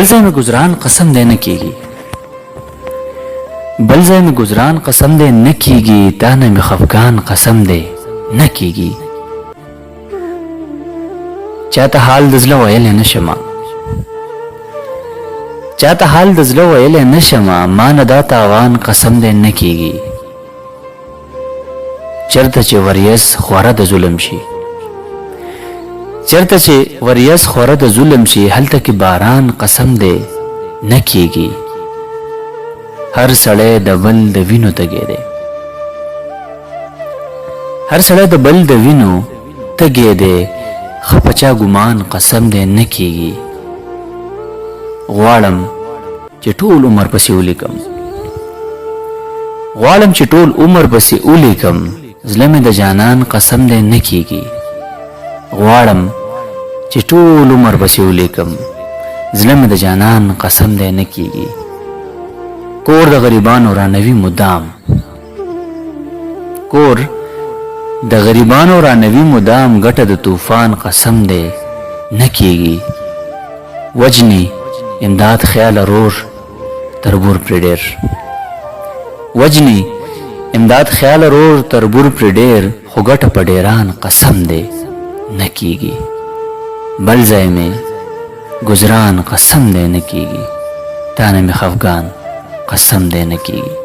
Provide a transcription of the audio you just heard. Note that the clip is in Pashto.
बल ځای مې ګزران قسم دی نه کیږي، بل ځای مې ګزران قسم دی نه کیږي، تا نه مې خفګان قسم دی نه کیږي. چاته حال د زړه ویلی نه شمه، چاته حال د زړه ویلی نه شمه، ما نه دا تاوان قسم دی نه کیږي. چرته چې وریځ خوره د ظلم شي، چرته چې وریځ خوره د ظلم شي، هلته کې باران قسم دی نه کیږي. هر سړی د بل د وینو تږی دی، هر سړی د بل د وینو تږی دی، ښه په چا ګمان قسم دی نه کیږي. غواړم چې ټول عمر پسې ولیکم، غواړم چې ټول عمر پسې ولیکم، زړه مې د جانان قسم دی نه کیږي. غواړم چې ټول عمر پسې ولیکم، زړه مې د جانان قسم دی نه کیږي. کور د غریبانو رانوي مدام، کور د غریبانو رانوي مدام، ګټه د طوفان قسم دی نه کیږي. وجني امداد خیال رور تربور پر ډیر، وجني امداد خیال رور تربور پر ډیر، خو ګټه په ډیران قسم دی نه کیږي. بل ځای مې گزران قسم دی نه کیږي، تا نه مې خفګان قسم دی نه کیږي.